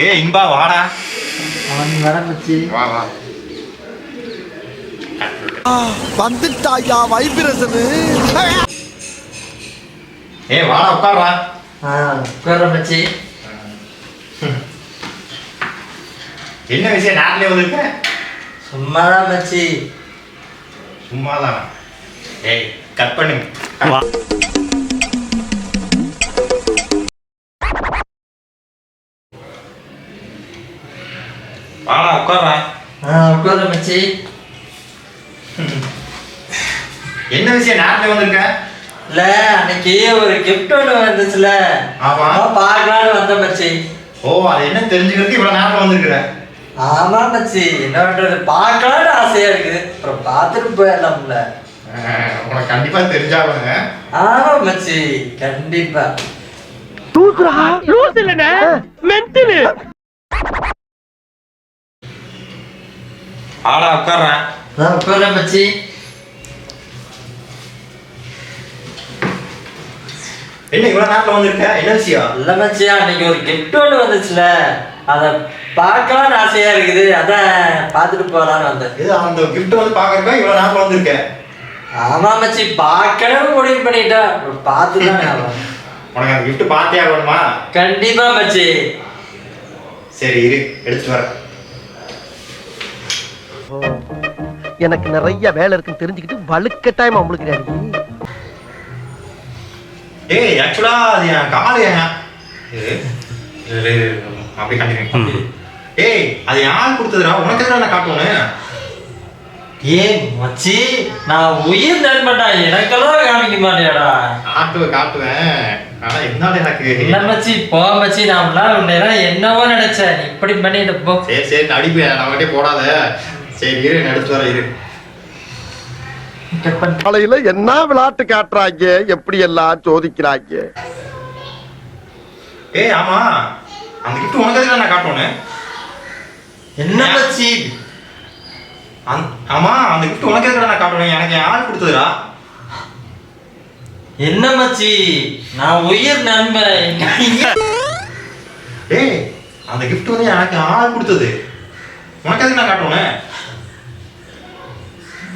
ஏய் இன்பா வாடா. அவன் வர மச்சி. வா வா. வந்துட்டாயா வைப்ரேஷன். ஏய் வாடா உட்கார்றா. உட்கார மச்சி. என்ன விஷயம் நேரத்துல வந்திருக்க? சும்மாதான் மச்சி. சும்மாதான். ஏய் கட் பண்ணு. வா. வாடா உட்கார்றா. உட்கார மச்சி. என்ன விஷயம் நேரத்துல வந்திருக்க? இல்ல அன்னைக்கு ஒரு கிஃப்ட் ஒன்று வந்துச்சுல. ஆமா. பார்க்கலான்னு வந்த மச்சி. ஓ அது என்ன தெரிஞ்சுக்கிறதுக்கு இவ்வளவு நேரம் வந்திருக்கிற? ஆமா மச்சி, என்ன பண்றது, பார்க்கலான்னு ஆசையா இருக்குது. அப்புறம் பார்த்துட்டு போயிடலாம்ல. உனக்கு கண்டிப்பா தெரிஞ்சாவங்க. ஆமா மச்சி, கண்டிப்பா. தூக்குறா லூஸ் இல்லனே மென்டல். ஆடா உட்கார்றா. உட்கார மச்சி. என்ன இவ்வளவு நேரத்துல வந்திருக்க? என்ன விஷயம்? இல்ல மச்சி, அன்னைக்கு ஒரு கிஃப்ட் ஒன்று வந்துச்சுல, அதை பார்க்கலான்னு ஆசையா இருக்குது. அதான் பார்த்துட்டு போகலான்னு வந்தேன். இது அந்த கிஃப்ட் வந்து பாக்குறதுக்கா இவ்வளவு நேரத்துல வந்திருக்க? ஆமா மச்சி, பார்க்கணும்னு முடிவு பண்ணிட்டா பார்த்துதான் ஆகும். உனக்கு அந்த கிஃப்ட் பார்த்தே ஆகணுமா? கண்டிப்பா மச்சி. சரி இரு எடுத்துட்டு வரேன். எனக்கு நிறைய வேலை இருக்குன்னு தெரிஞ்சுக்கிட்டு வலுக்கட்டாயமா உங்களுக்கு. ஏய் ஆக்சுவலா அது என் காலு அப்படி கண்டினியூ. ஏய் அது யார் கொடுத்ததுடா? உனக்கு எதுனா நான் காட்டுவேன். ஏன் மச்சி, நான் உயிர் நண்பன்டா, எனக்கெல்லாம் காமிக்க மாட்டேடா. காட்டுவேன். ஆனா இருந்தாலும் எனக்கு இல்ல மச்சி, போ மச்சி. நான் உன்னை என்னவோ நினைச்சேன், இப்படி பண்ணிட்டு போ. சரி அடிப்பேன் நான் கிட்டே போடாத. சரி இரு எடுத்து வர இரு. காலையில என்ன விளையாட்டு காட்டுறாங்க, எப்படி எல்லாம் சோதிக்கிறாங்க. ஏய் ஆமா அந்த கிஃப்ட் உனக்கு எதுக்கு நான் காட்டுவேன்? என்ன மச்சி? ஆமா அந்த கிஃப்ட் உனக்கு எதுக்கு நான் காட்டுவேன்? எனக்கு யார் கொடுத்ததுடா? என்ன மச்சி, நான் உயிர் நண்பன். ஏய் அந்த கிஃப்ட் வந்து எனக்கு யார் கொடுத்தது? உனக்கு எதுக்கு நான் காட்டுவேன்?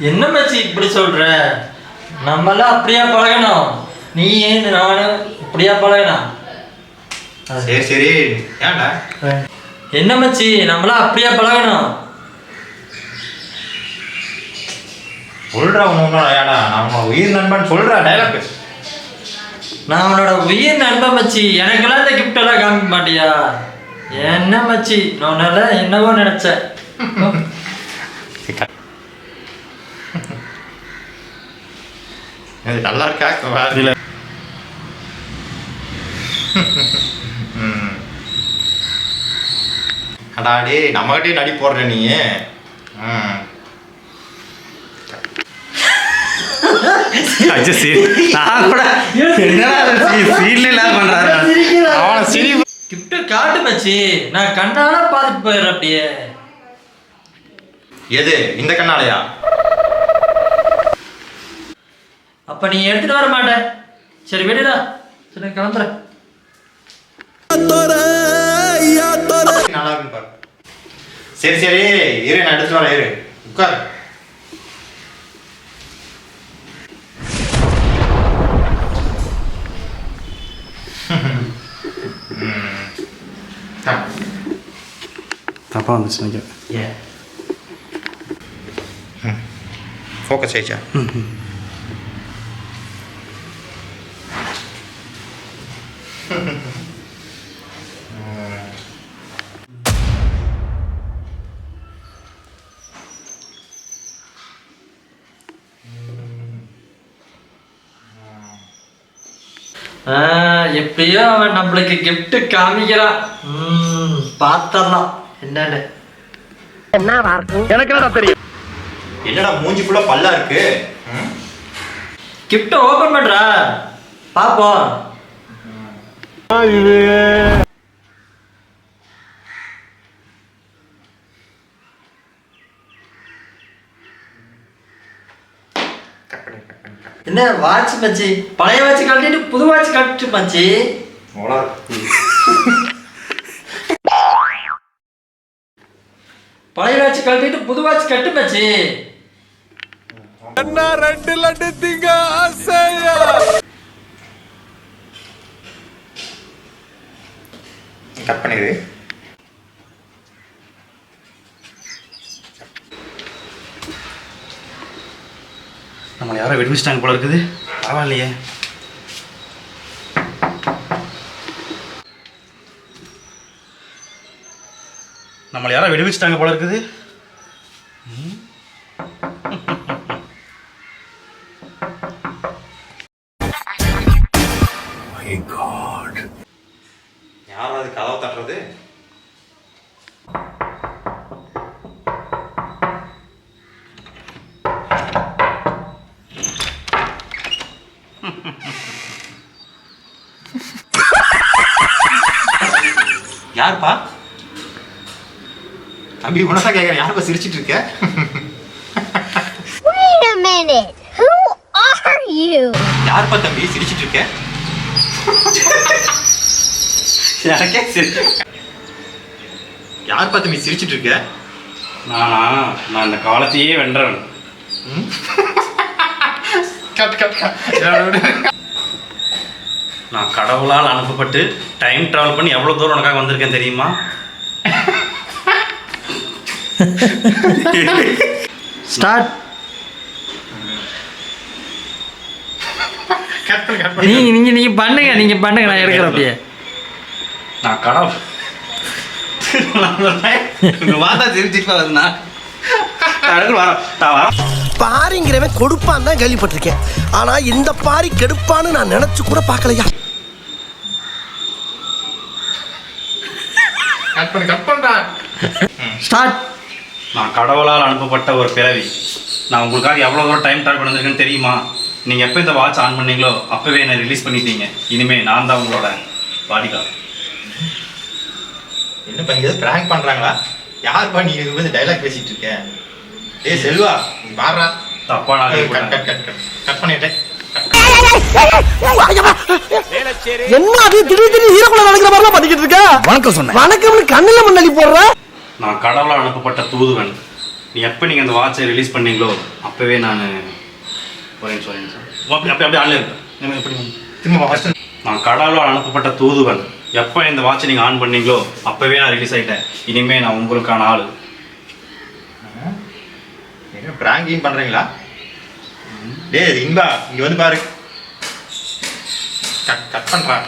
என்ன மச்சி இப்படி சொல்ற? நம்மளாம் அப்படியா பழகணும்? நீ ஏன் நானும் இப்படியா பழகணும்? சரி ஏன்டா? என்ன மச்சி, நம்மளாம் அப்படியா பழகணும்? சொல்றா உன்னோட ஏடா நான் உன்னோட உயிர் நண்பன் சொல்றா டைலாக். நான் உன்னோட உயிர் நண்பன் மச்சி. எனக்கெல்லாம் இந்த கிஃப்ட் எல்லாம் காமிக்க மாட்டியா? என்ன மச்சி, நான் என்னவோ நினைச்சேன். அது நல்லா இருக்கா? அடாடே நம்மகிட்டே நடி போடுற நீ. கிஃப்ட் காட்டு மச்சி, நான் கண்ணால பார்த்துட்டு போயிடுறேன் அப்படியே. எது இந்த கண்ணாலையா? அப்ப நீ எடுத்துட்டு வர மாட்ட. சரி விடுடா, சரி கிளம்புறேன். நல்லா இருக்கு பாரு. சரி இரு நான் எடுத்துட்டு வரேன். இரு உட்கார். தப்பா வந்துச்சு நினைக்கிறேன். ஃபோக்கஸ் ஆயிடுச்சா? எப்படியோ அவன் நம்மளுக்கு கிஃப்ட் காமிக்கிறான். பார்த்தரலாம் என்னன்னு. எனக்கு என்ன தெரியும்? என்னடா மூஞ்சி ஃபுல்லா பல்லா இருக்கு? கிஃப்ட் ஓபன் பண்றா, பாப்போம். என்ன வாட்ச் மச்சி? பழைய வாட்ச் கழட்டிட்டு புது வாட்ச் கழட்டு மச்சி. வாட்ச் கழட்டிட்டு புது வாட்ச் கட்டு மச்சி. அண்ணா 2 லட்டு திங்க ஆசையா. கட் பண்ணிடு. நம்மளை யாரோ வெடிச்சிட்டாங்க போல இருக்குது. பரவாயில்லையே. நம்மளை யாரோ வெடிச்சிட்டாங்க போல இருக்குது. யாராவது கதவை தட்டுறது? யாருப்பா? தம்பி உனதான் கேட்குறேன், யாருப்பா சிரிச்சிட்டு இருக்க? Wait a minute. Who are you? யாருப்பா தம்பி சிரிச்சிட்டு இருக்க? எனக்கே சரி. யாருப்பா தம்பி சிரிச்சிட்டு இருக்க? நான் இந்த காலத்தையே வென்றவன். நான் கடவுளால் அனுப்பப்பட்டு டைம் டிராவல் பண்ணி எவ்வளோ தூரம் உனக்காக வந்திருக்கேன் தெரியுமா? ஸ்டார்ட். நீங்க பண்ணுங்க, நான் எடுக்கிறேன் அப்படியே. நான் கடவுள் வாதா தெரிஞ்சுட்டு வருதுண்ணா. நான் வரேன். பாரிங்கிறவன் கொடுப்பான் தான் கேள்விப்பட்டிருக்கேன். ஆனா இந்த பாரி கெடுப்பான்னு நான் நினைச்சு கூட பார்க்கலையா. ஸ்டார்ட். நான் கடவுளால் அனுப்பப்பட்ட ஒரு பிறவி. நான் உங்களுக்காக எவ்வளோ தூரம் டைம் ட்ராவல் பண்ணிருக்கேன்னு தெரியுமா? நீங்கள் எப்போ இந்த வாட்ச் ஆன் பண்ணீங்களோ அப்போவே என்னை ரிலீஸ் பண்ணிட்டீங்க. இனிமேல் நான் தான் உங்களோட பாடிகார்டு. என்னப்பா இங்க ஏதோ பிராங்க் பண்றாங்களா? யாருப்பா நீ இது வந்து டைலாக் பேசிட்டு இருக்க? ஏய் செல்வா, நீ பாடுறா. தப்பா நான் கட் பண்ணிட்டேன். என்ன அது திடீர்னு ஹீரோக்குள்ள நடக்கிற மாதிரிலாம் பண்ணிக்கிட்டு இருக்க? வணக்கம் சொன்னேன். வணக்கம்னு கண்ணுல முன்னாடி போடுற. நான் கடவுளால் அனுப்பப்பட்ட தூதுவன். நீ எப்போ நீங்கள் அந்த வாட்சை ரிலீஸ் பண்ணீங்களோ அப்போவே நான் சொல்றேன் அப்படி ஆன்ல இருக்கேன். எப்படி திரும்ப ஃபர்ஸ்ட். நான் கடவுளால் அனுப்பப்பட்ட தூதுவன். எப்போ இந்த வாட்சை நீங்கள் ஆன் பண்ணீங்களோ அப்போவே நான் ரிலீஸ் ஆகிட்டேன். இனிமேல் நான் உங்களுக்கான ஆள். என்ன பிராங்கிங் பண்றீங்களா? டேய் இன்பா, இங்க வந்து பாரு. கட் பண்றா.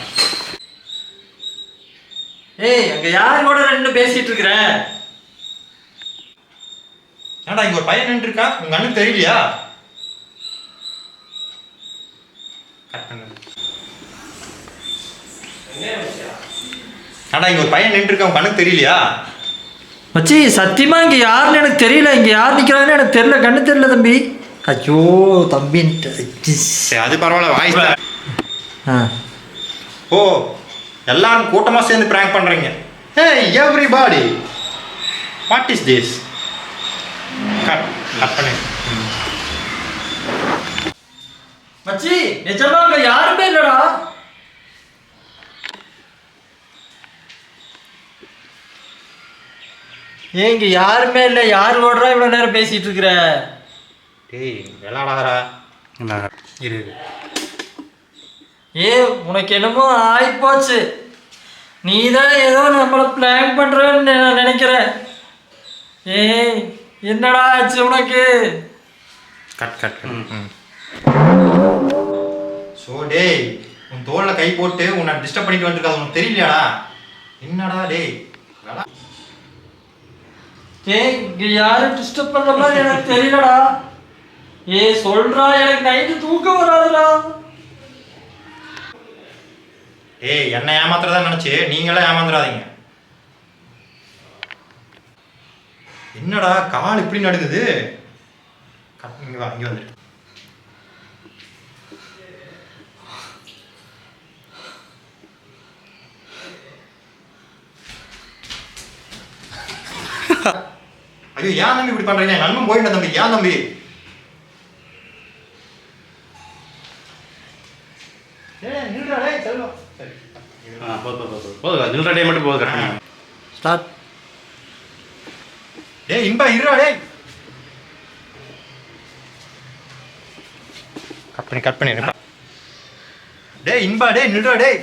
ஏய், அங்க யார் கூட ரெண்டு பேசிட்டு இருக்கற? ஏன்டா இங்க ஒரு பையன் நின்று இருக்கா? உங்க அண்ணனுக்கு தெரியலையா? கட் பண்ணு. ஏன்டா இங்க ஒரு பையன் நின்று இருக்கா? உங்க அண்ணனுக்கு தெரியலையா? மச்சி சத்தியமா இங்க யாருன்னு எனக்கு தெரியல. இங்க யார் நிக்கிறாங்கன்னு எனக்கு தெரியல. கண்ணு தெரியல தம்பி. ஐயோ தம்பின்ட்டு. சரி அது பரவாயில்ல, வாய்ஸ். ஓ, எல்லாரும் கூட்டமா சேர்ந்து பிராங்க் பண்றீங்க. Hey everybody, what is this? Cut பண்ணு. மச்சி நிஜமா அங்க யாருமே இல்லடா. ஏங்க யாருமே இல்லை. யார் ஓடுறா இவ்வளவு நேரம் பேசிட்டு இருக்கிற? டேய் விளையாடாதடா. இரு. ஏ உனக்கு என்னமோ ஆயிப்போச்சு. நீ தான் ஏதோ நம்மளை பிளான் பண்றன்னு நான் நினைக்கிறேன். ஏய் என்னடா ஆச்சு உனக்கு? கட். ஸோ டேய், உன் தோளில் கை போட்டு உன்னை டிஸ்டர்ப் பண்ணிட்டு வந்துருக்காது உனக்கு தெரியலையாடா? என்னடா டேய்? ஏய் இங்க யாரும் டிஸ்டர்ப் பண்ற மாதிரி எனக்கு தெரியலடா. ஏய் சொல்றா, எனக்கு நைட்டு தூக்கம் வராதுடா. ஏய் என்ன ஏமாத்துறதா நினைச்சு நீங்களே ஏமாந்துடாதீங்க. என்னடா கால் இப்படி நடுக்குது? இங்க வா, இங்க வந்துரு. ஐயோ ஏன் தம்பி இப்படி பண்றீங்க? நண்பன் போயிட்டேன் தம்பி. ஏன் தம்பி? போதும் நில்ற டே மட்டும் போதும். ஸ்டார்ட். டேய் இன்பா இருடா டேய். கட் பண்ணி டேய் இன்பா டேய் நில்றா டேய்.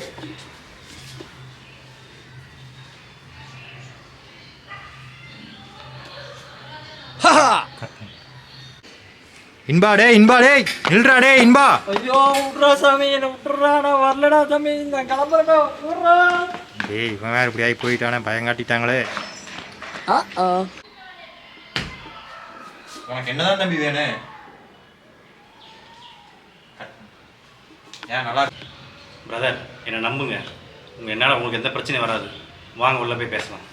இன்பா டேய் நில்றா டேய் இன்பா. ஐயோ விட்றா சாமி, என்னை விட்டுறா, நான் வரலடா சாமி, நான் கிளம்புறேன்டா, விட்றா. டேய் இவன் வேறு இப்படி ஆகி போயிட்டானே, பயங்காட்டிட்டாங்களே. உனக்கு என்னதான் தம்பி வேணும்? ஏன் நல்லா பிரதர் என்னை நம்புங்க, என்னால் உங்களுக்கு எந்த பிரச்சனையும் வராது. வாங்க உள்ளே போய் பேசலாம்.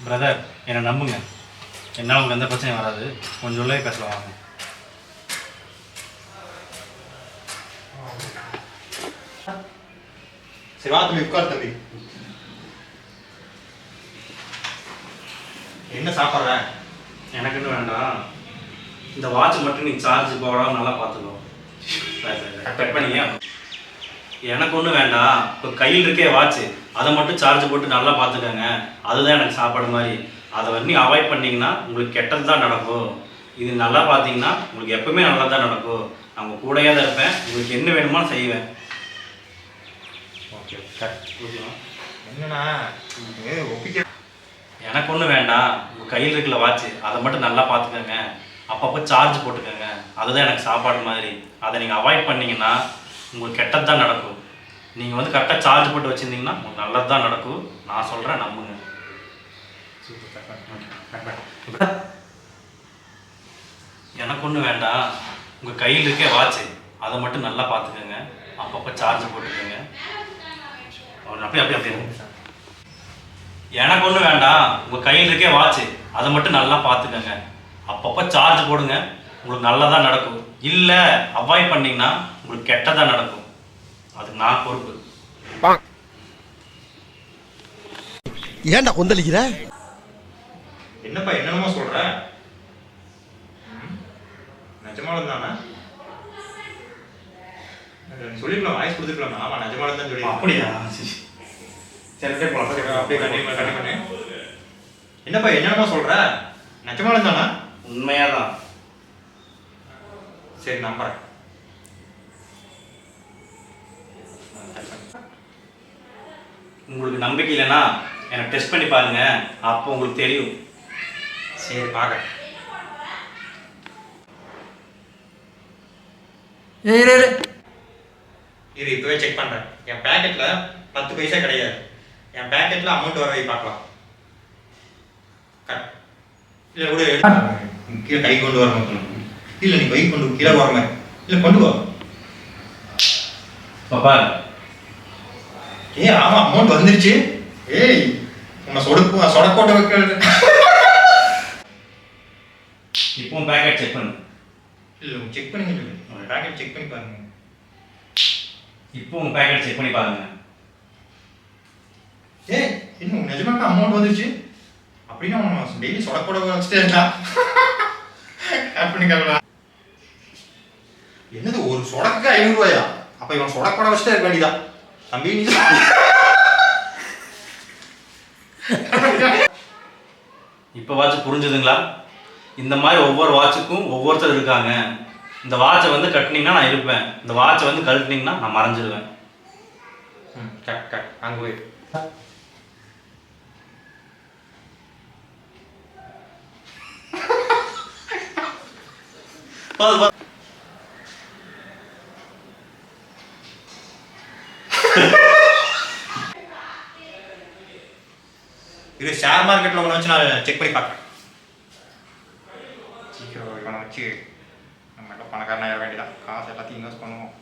பிரதர் என்னை நம்புங்க, என்னால் உங்களுக்கு எந்த பிரச்சனையும் வராது. கொஞ்சம் உள்ளே பேசலாம் வாங்க. சரி வா தம்பி உட்கார் தம்பி. என்ன சாப்பிட்ற? எனக்கு இன்னும் வேண்டாம், இந்த வாட்ச் மட்டும் நீ சார்ஜ் போடாமல் நல்லா பார்த்துக்கோ. கட் பண்ணிங்க. எனக்கு ஒன்றும் வேண்டாம், இப்போ கையில் இருக்கே வாட்ச், அதை மட்டும் சார்ஜ் போட்டு நல்லா பார்த்துக்கோங்க. அதுதான் எனக்கு சாப்பாடு மாதிரி. அதை வந்து நீ அவாய்ட் பண்ணிங்கன்னா உங்களுக்கு கெட்டது தான் நடக்கும். இது நல்லா பார்த்தீங்கன்னா உங்களுக்கு எப்பவுமே நல்லா தான் நடக்கும். நான் உங்கள் கூடயே தான் இருப்பேன், உங்களுக்கு என்ன வேணுமோ செய்வேன். ஓகே என்னண்ணா ஒப்பிக்க. எனக்கு ஒன்றும் வேண்டாம், உங்கள் கையில் இருக்கிற வாட்ச், அதை மட்டும் நல்லா பார்த்துக்கோங்க. அப்பப்போ சார்ஜ் போட்டுக்கோங்க, அதுதான் எனக்கு சாப்பாடு மாதிரி. அதை நீங்கள் அவாய்ட் பண்ணிங்கன்னா உங்களுக்கு கெட்டது தான் நடக்கும். நீங்கள் வந்து கரெக்டாக சார்ஜ் போட்டு வச்சுருந்தீங்கன்னா உங்களுக்கு நல்லது தான் நடக்கும். நான் சொல்கிறேன், நம்புங்க. எனக்கு ஒன்றும் வேண்டாம், உங்கள் கையில் இருக்கே வாட்ச், அதை மட்டும் நல்லா பார்த்துக்கோங்க. அப்பப்போ சார்ஜ் போட்டுக்கோங்க. அப்படி எனக்கு ஒன்றும் வேண்டாம், உங்கள் கையில் இருக்கே வாட்ச், அதை மட்டும் நல்லா பார்த்துக்கோங்க. அப்பப்போ சார்ஜ் போடுங்க, உங்களுக்கு நல்லதாக நடக்கும். இல்லை அவாய்ட் பண்ணிங்கன்னா உங்களுக்கு கெட்டதாக நடக்கும். அதுக்கு நான் பொறுப்பு. ஏன்டா கொந்தளிக்கிற? என்னப்பா என்னென்னமோ சொல்ற? நிஜமாலும் தானே சொல்லிக்கலாம், வாய்ஸ் கொடுத்துக்கலாம். ஆமா நிஜமாலும் தான் சொல்லி. அப்படியா? சரி போலாம். அப்படியே கண்டிப்பா பண்ணு. என்னப்பா என்னென்னமோ சொல்ற? நிஜமாலும் தானே? உண்மையாக தான். சரி நம்புறேன். உங்களுக்கு நம்பிக்கை இல்லைன்னா எனக்கு டெஸ்ட் பண்ணி பாருங்க, அப்போ உங்களுக்கு தெரியும். சரி பார்க்க. இது இப்போவே செக் பண்ணுறேன். என் பேக்கெட்டில் 10 பைசா கிடையாது. என் பேக்கெட்டில் அமௌண்ட் வர வை பார்க்கலாம். இல்லை கூட கீழே கை கொண்டு வரணும். இல்லை நீ கை கொண்டு கீழே வர மாதிரி இல்லை கொண்டு வா. பாப்பா ஆமாம் அமௌண்ட் வந்துருச்சு. ஏய் உன்னை சொடக்கோட்டை வைக்கிறது. இப்போவும் பேக்கெட் செக் பண்ணு. இல்லை செக் பண்ணி பேக்கெட் செக் பண்ணி பாருங்க. இப்போ உங்கள் பேக்கெட் செக் பண்ணி பாருங்க. ஏய் இன்னும் நிஜமாக்கா அமௌண்ட் வந்துருச்சு அப்படின்னா அவன் டெய்லி சொடக்கோட வச்சுட்டே இருக்கான். என்னது ஒரு சொடக்கு 500 ரூபாயா? அப்ப இவன் சொடக்கோட வச்சுட்டே இருக்க வேண்டியதான். தம்பி நீ இப்போ வாட்ச் புரிஞ்சுதுங்களா? இந்த மாதிரி ஒவ்வொரு வாட்சுக்கும் ஒவ்வொருத்தர் இருக்காங்க. இந்த வாட்சை வந்து கட்டினீங்கன்னா நான் இருப்பேன், இந்த வாட்சை வந்து கழட்டினீங்கன்னா நான் மறைஞ்சிருவேன். அங்கே போய் இது ஷேர் மார்க்கெட்டில் ஒன்று வச்சு நான் செக் பண்ணி பார்க்குறேன். சீக்கிரம் இவனை வச்சு நம்ம எல்லாம் பணக்காரனா ஆக வேண்டியதான். காசு எல்லாத்தையும் இன்வெஸ்ட் பண்ணுவோம்.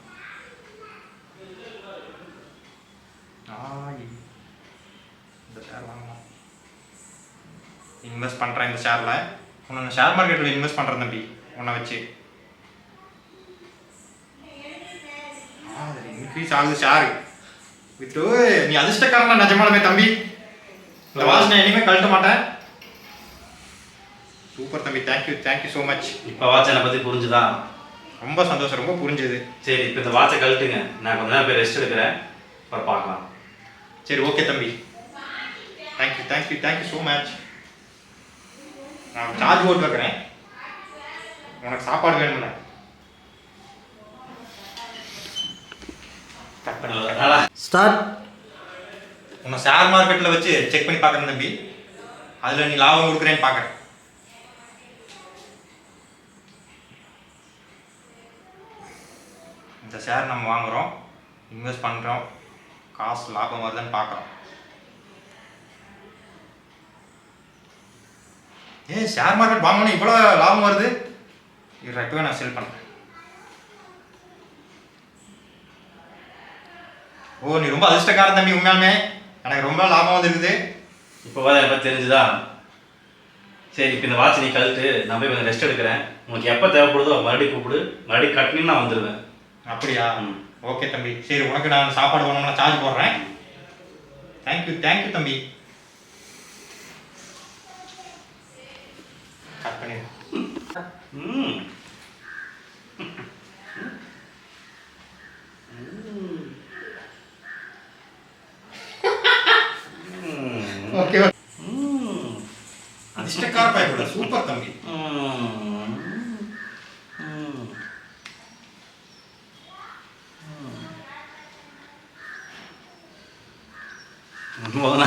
இந்த ஷேர் வாங்கலாம். இன்வெஸ்ட் பண்ணுறேன் இந்த ஷேரில். உன்னை ஷேர் மார்க்கெட்டில் இன்வெஸ்ட் பண்ணுறேன் தம்பி உன்னை வச்சு. இன்க்ரீஸ் ஆகுது ஷேரு விட்டு. நீ அதிர்ஷ்டக்காரன் நிஜமாலுமே தம்பி. இந்த வாட்ச் நான் இனிமேல் கழட்ட மாட்டேன். சூப்பர் தம்பி, தேங்க்யூ ஸோ மச். இப்போ வாட்ச் என்னை பற்றி புரிஞ்சுதா? ரொம்ப சந்தோஷம், ரொம்ப புரிஞ்சுது. சரி இப்போ இந்த வாட்சை கழட்டுங்க, நான் கொஞ்ச நேரம் போய் ரெஸ்ட் எடுக்கிறேன், அப்புறம் பார்க்கலாம். சரி ஓகே தம்பி, தேங்க்யூ ஸோ மச். நான் சார்ஜ் போட்டு வைக்கிறேன். உனக்கு சாப்பாடு வேணும்ல? கட் பண்ணி ஸ்டார்ட். உன்னை ஷேர் மார்க்கெட்டில் வச்சு செக் பண்ணி பார்க்குறேன் தம்பி. அதில் நீ லாபம் கொடுக்குறேன்னு பார்க்குறேன். இந்த ஷேர் நம்ம வாங்குகிறோம், இன்வெஸ்ட் பண்ணுறோம், காசு லாபம் வருதுன்னு பார்க்குறோம். ஷேர் மார்க்கெட் வாங்கினா இவ்வளோ லாபம் வருது. இது ரெக்கவே நான் செல் பண்ணுறேன். ஓ, நீ ரொம்ப அதிர்ஷ்டக்காரன் தம்பி. உண்மையாலுமே எனக்கு ரொம்ப லாபம் வந்துருக்குது. இப்போ எப்போ தெரிஞ்சுதா? சரி, இப்போ இந்த வாட்ச் நீ கழுத்து, நான் போய் கொஞ்சம் ரெஸ்ட் எடுக்கிறேன். உனக்கு எப்போ தேவைப்படுதோ மறுபடியும் கூப்பிடு, மறுபடியும் கட்டினு நான் வந்துடுவேன். அப்படியா? ஓகே தம்பி. சரி, உனக்கு நான் சாப்பாடு வேணும்னா சார்ஜ் போடுறேன். தேங்க்யூ தம்பி. கட் பண்ணிடு. ஓகே. அதிர்ஷ்டக்கார பையன், சூப்பர் தம்பி. முதல்ல